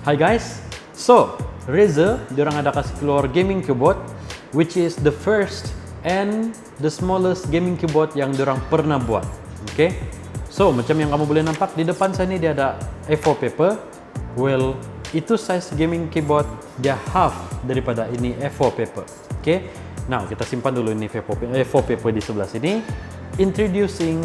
Hi guys, so Razer diorang ada kasih keluar gaming keyboard which is the first and the smallest gaming keyboard yang diorang pernah buat. Okay, so macam yang kamu boleh nampak di depan sana dia ada A4 paper. Well, itu size gaming keyboard dia half daripada ini A4 paper. Okay, now kita simpan dulu ini A4 paper di sebelah sini. Introducing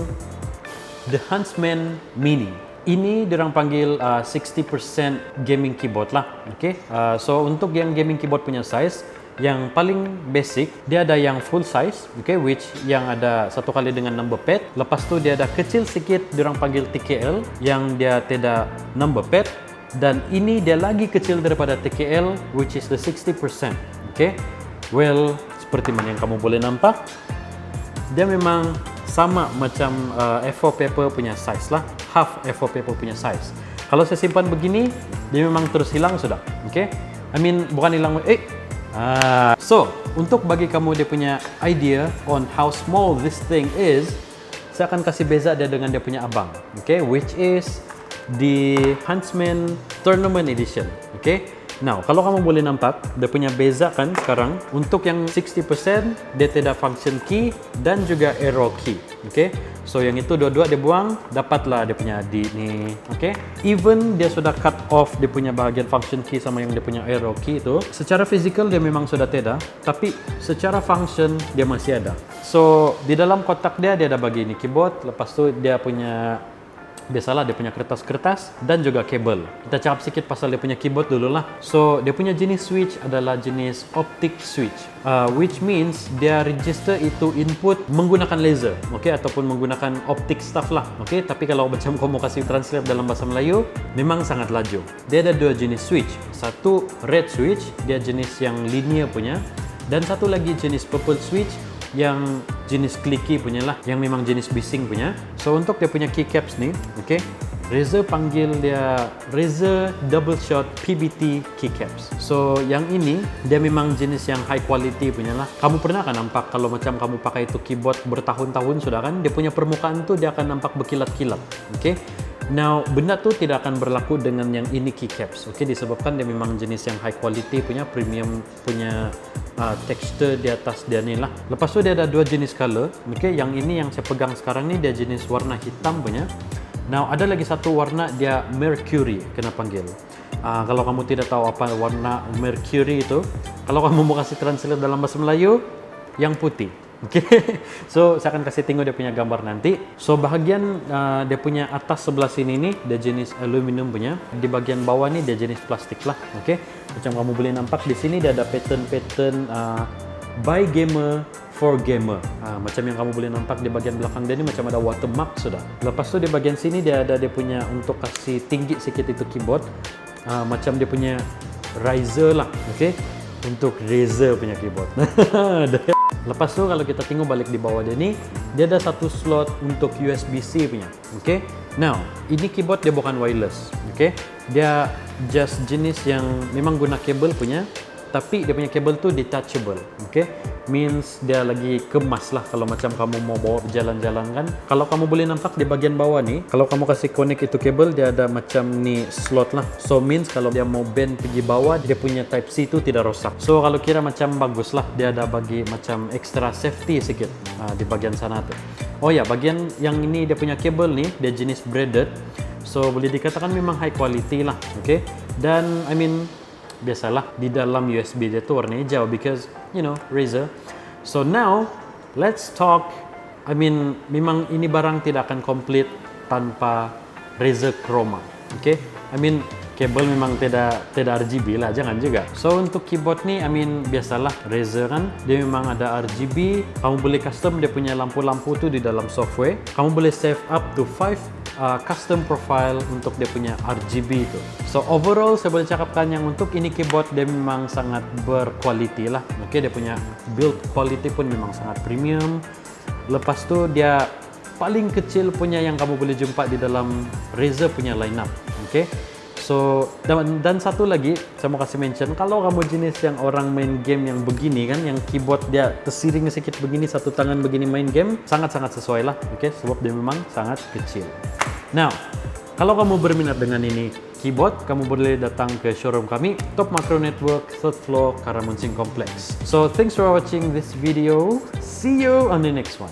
the Huntsman Mini. Ini diorang panggil 60% gaming keyboard lah. Okay, so untuk yang gaming keyboard punya size, yang paling basic dia ada yang full size, okay, which yang ada satu kali dengan number pad. Lepas tu dia ada kecil sikit diorang panggil TKL yang dia tidak number pad, dan ini dia lagi kecil daripada TKL which is the 60%. Okay, well seperti mana yang kamu boleh nampak, dia memang sama macam A4 paper punya size lah, half A4 paper punya size. Kalau saya simpan begini, dia memang terus hilang sudah. Okay, I mean bukan hilang. So untuk bagi kamu dia punya idea on how small this thing is, saya akan kasih beza dia dengan dia punya abang. Okay, which is the Huntsman Tournament Edition. Okay, now kalau kamu boleh nampak dia punya beza kan sekarang, untuk yang 60% dia tidak function key dan juga arrow key. Okay, so yang itu dua-dua dia buang, dapatlah dia punya di ni. Okay, even dia sudah cut off dia punya bahagian function key sama yang dia punya arrow key itu, secara physical dia memang sudah tidak, tapi secara function dia masih ada. So di dalam kotak dia ada bagi ini keyboard, lepas tu dia punya biasalah dia punya kertas-kertas dan juga kabel. Kita cakap sikit pasal dia punya keyboard dulu lah. So dia punya jenis switch adalah jenis optic switch, which means dia register itu input menggunakan laser, okay, ataupun menggunakan optic stuff lah. Okay, tapi kalau macam kamu kasih translate dalam bahasa Melayu, memang sangat laju. Dia ada dua jenis switch, satu red switch dia jenis yang linear punya, dan satu lagi jenis purple switch yang jenis clicky punya lah, yang memang jenis bising punya. So untuk dia punya keycaps ni, okay, Razer panggil dia Razer Double Shot PBT keycaps. So yang ini dia memang jenis yang high quality punya lah. Kamu pernah kan nampak kalau macam kamu pakai itu keyboard bertahun-tahun sudah kan, dia punya permukaan tu dia akan nampak berkilat-kilat. Okay, now benda tu tidak akan berlaku dengan yang ini keycaps. Okay, disebabkan dia memang jenis yang high quality punya, premium punya texture di atas dia ni lah. Lepas tu dia ada dua jenis color. Okay, yang ini yang saya pegang sekarang ni dia jenis warna hitam punya. Now ada lagi satu warna dia Mercury kena panggil. Kalau kamu tidak tahu apa warna Mercury itu, kalau kamu mau kasih translate dalam bahasa Melayu, yang putih. Okay, so saya akan kasih tengok dia punya gambar nanti. So bahagian dia punya atas sebelah sini ni dia jenis aluminium punya, di bagian bawah ni dia jenis plastik lah. Okay, macam kamu boleh nampak di sini dia ada pattern by gamer for gamer. Macam yang kamu boleh nampak di bagian belakang dia ni macam ada watermark sudah. Lepas tu di bagian sini dia ada dia punya untuk kasih tinggi sikit itu keyboard, macam dia punya riser lah. Okay, untuk Razer punya keyboard. Lepas tu kalau kita tengok balik di bawah dia ni, dia ada satu slot untuk USB-C punya. Okay, now ini keyboard dia bukan wireless. Okay, dia just jenis yang memang guna kabel punya, tapi dia punya kabel tu detachable. Okay, means dia lagi kemas lah kalau macam kamu mau bawa berjalan-jalan kan. Kalau kamu boleh nampak di bagian bawah ni, kalau kamu kasih connect itu kabel, dia ada macam ni slot lah. So means kalau dia mau bend pergi bawah, dia punya type C itu tidak rosak. So kalau kira macam bagus lah, dia ada bagi macam extra safety sikit di bagian sana tu. Oh ya, bagian yang ini dia punya kabel ni dia jenis braided. So boleh dikatakan memang high quality lah. Okay, dan I mean biasalah di dalam USB dia tu warna hijau because you know Razer. So now let's talk, I mean memang ini barang tidak akan komplit tanpa Razer Chroma. Okay, I mean kabel memang tidak RGB lah, jangan juga. So untuk keyboard ni, I mean biasalah Razer kan dia memang ada RGB. Kamu boleh custom dia punya lampu-lampu tu di dalam software. Kamu boleh save up to 5 custom profile untuk dia punya RGB itu. So overall saya boleh cakapkan yang untuk ini keyboard dia memang sangat berkualiti lah. Okay, dia punya build quality pun memang sangat premium. Lepas tu dia paling kecil punya yang kamu boleh jumpa di dalam Razer punya lineup. Okay, so dan satu lagi saya mau kasih mention, kalau kamu jenis yang orang main game yang begini kan, yang keyboard dia tersiring sedikit begini, satu tangan begini main game, sangat-sangat sesuai lah. Okay, sebab dia memang sangat kecil. Now, kalau kamu berminat dengan ini keyboard, kamu boleh datang ke showroom kami, Top Macro Network, 3rd floor, Karamunsin Complex. So, thanks for watching this video. See you on the next one.